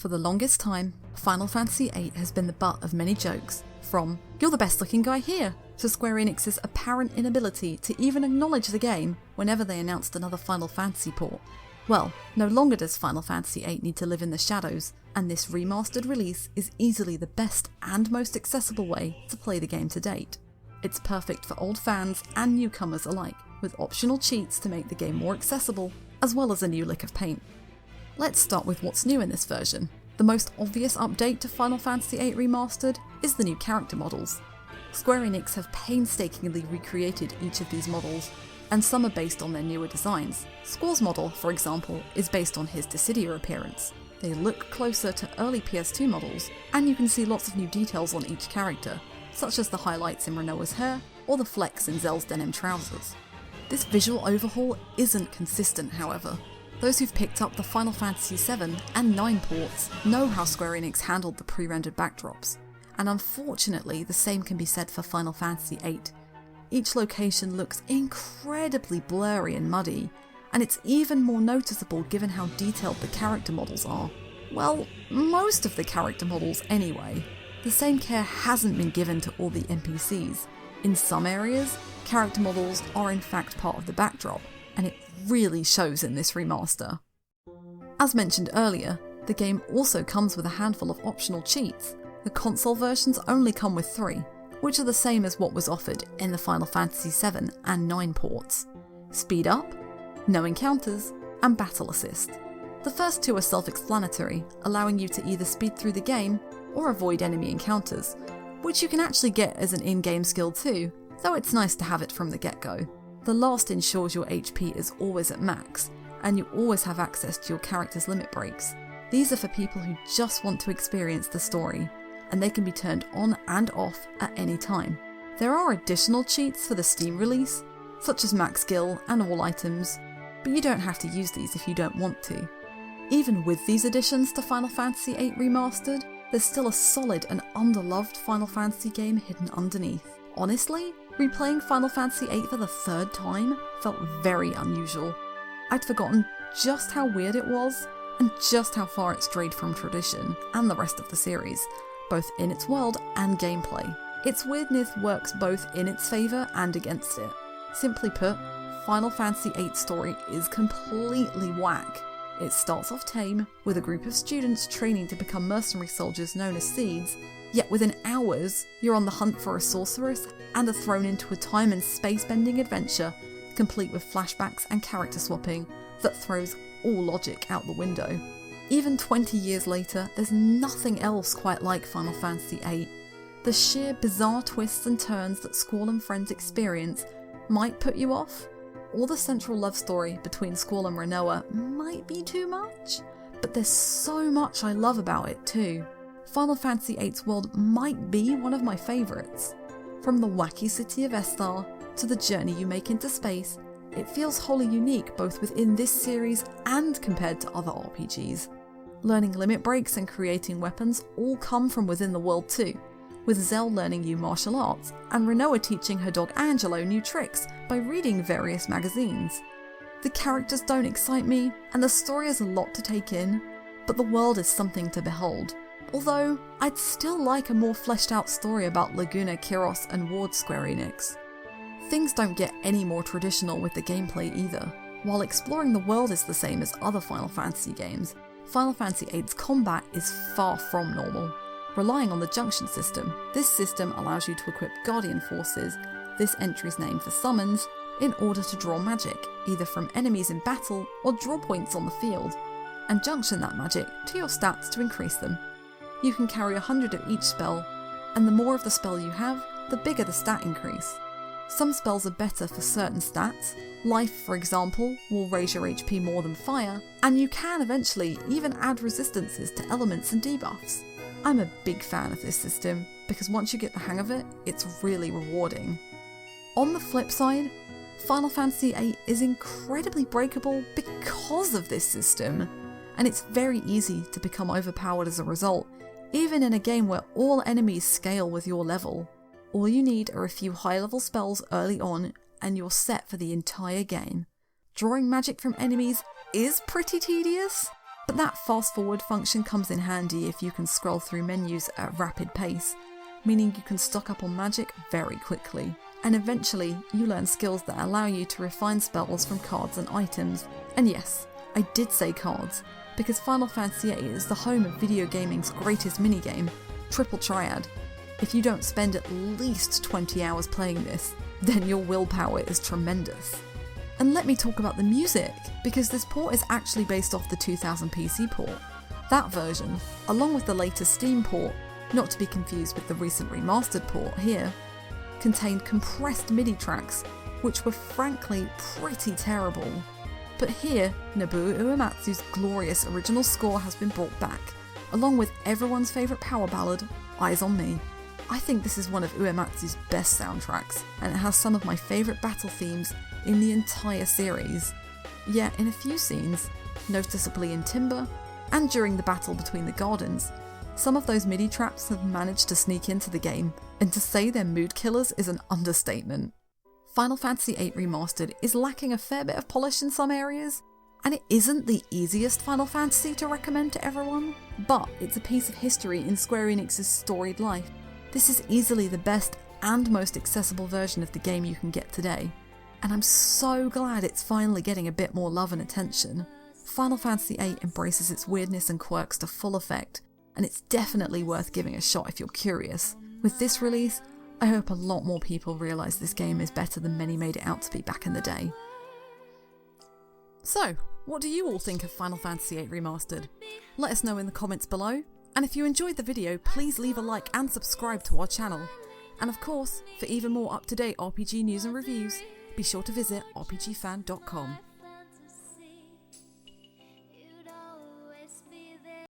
For the longest time, Final Fantasy VIII has been the butt of many jokes, from "you're the best looking guy here" to Square Enix's apparent inability to even acknowledge the game whenever they announced another Final Fantasy port. Well, no longer does Final Fantasy VIII need to live in the shadows, and this remastered release is easily the best and most accessible way to play the game to date. It's perfect for old fans and newcomers alike, with optional cheats to make the game more accessible, as well as a new lick of paint. Let's start with what's new in this version. The most obvious update to Final Fantasy VIII Remastered is the new character models. Square Enix have painstakingly recreated each of these models, and some are based on their newer designs. Squall's model, for example, is based on his Dissidia appearance. They look closer to early PS2 models, and you can see lots of new details on each character, such as the highlights in Renoa's hair or the flex in Zell's denim trousers. This visual overhaul isn't consistent, however. Those who've picked up the Final Fantasy VII and IX ports know how Square Enix handled the pre-rendered backdrops, and unfortunately the same can be said for Final Fantasy VIII. Each location looks incredibly blurry and muddy, and it's even more noticeable given how detailed the character models are. Well, most of the character models anyway. The same care hasn't been given to all the NPCs. In some areas, character models are in fact part of the backdrop, and it really shows in this remaster. As mentioned earlier, the game also comes with a handful of optional cheats. The console versions only come with 3, which are the same as what was offered in the Final Fantasy VII and IX ports. Speed up, no encounters, and battle assist. The first 2 are self-explanatory, allowing you to either speed through the game or avoid enemy encounters, which you can actually get as an in-game skill too, though it's nice to have it from the get-go. The last ensures your HP is always at max, and you always have access to your character's limit breaks. These are for people who just want to experience the story, and they can be turned on and off at any time. There are additional cheats for the Steam release, such as max skill and all items, but you don't have to use these if you don't want to. Even with these additions to Final Fantasy VIII Remastered, there's still a solid and underloved Final Fantasy game hidden underneath. Honestly, replaying Final Fantasy VIII for the 3rd time felt very unusual. I'd forgotten just how weird it was, and just how far it strayed from tradition and the rest of the series, both in its world and gameplay. Its weirdness works both in its favour and against it. Simply put, Final Fantasy VIII's story is completely whack. It starts off tame, with a group of students training to become mercenary soldiers known as Seeds, yet within hours, you're on the hunt for a sorceress and are thrown into a time and space-bending adventure, complete with flashbacks and character swapping, that throws all logic out the window. Even 20 years later, there's nothing else quite like Final Fantasy VIII. The sheer bizarre twists and turns that Squall and friends experience might put you off, or the central love story between Squall and Renoa might be too much, but there's so much I love about it too. Final Fantasy VIII's world might be one of my favourites. From the wacky city of Esthar to the journey you make into space, it feels wholly unique both within this series and compared to other RPGs. Learning limit breaks and creating weapons all come from within the world too, with Zell learning new martial arts and Renoa teaching her dog Angelo new tricks by reading various magazines. The characters don't excite me, and the story is a lot to take in, but the world is something to behold. Although, I'd still like a more fleshed out story about Laguna, Kiros and Ward Square Enix. Things don't get any more traditional with the gameplay either. While exploring the world is the same as other Final Fantasy games, Final Fantasy VIII's combat is far from normal. Relying on the junction system, this system allows you to equip Guardian Forces, this entry's name for summons, in order to draw magic, either from enemies in battle or draw points on the field, and junction that magic to your stats to increase them. You can carry 100 of each spell, and the more of the spell you have, the bigger the stat increase. Some spells are better for certain stats. Life, for example, will raise your HP more than fire, and you can eventually even add resistances to elements and debuffs. I'm a big fan of this system, because once you get the hang of it, it's really rewarding. On the flip side, Final Fantasy VIII is incredibly breakable because of this system, and it's very easy to become overpowered as a result, even in a game where all enemies scale with your level. All you need are a few high-level spells early on, and you're set for the entire game. Drawing magic from enemies is pretty tedious, But that fast forward function comes in handy if you can scroll through menus at a rapid pace, meaning you can stock up on magic very quickly. And eventually you learn skills that allow you to refine spells from cards and items. And yes, I did say cards, because Final Fantasy VIII is the home of video gaming's greatest minigame, Triple Triad. If you don't spend at least 20 hours playing this, then your willpower is tremendous. And let me talk about the music, because this port is actually based off the 2000 PC port. That version, along with the latest Steam port, not to be confused with the recent remastered port here, contained compressed MIDI tracks, which were frankly pretty terrible. But here, Nobuo Uematsu's glorious original score has been brought back, along with everyone's favourite power ballad, Eyes on Me. I think this is one of Uematsu's best soundtracks, and it has some of my favourite battle themes in the entire series. Yet in a few scenes, noticeably in Timber, and during the battle between the gardens, some of those MIDI tracks have managed to sneak into the game, and to say they're mood killers is an understatement. Final Fantasy VIII Remastered is lacking a fair bit of polish in some areas, and it isn't the easiest Final Fantasy to recommend to everyone, but it's a piece of history in Square Enix's storied life. This is easily the best and most accessible version of the game you can get today, and I'm so glad it's finally getting a bit more love and attention. Final Fantasy VIII embraces its weirdness and quirks to full effect, and it's definitely worth giving a shot if you're curious. With this release, I hope a lot more people realise this game is better than many made it out to be back in the day. So, what do you all think of Final Fantasy VIII Remastered? Let us know in the comments below, and if you enjoyed the video, please leave a like and subscribe to our channel. And of course, for even more up-to-date RPG news and reviews, be sure to visit rpgfan.com.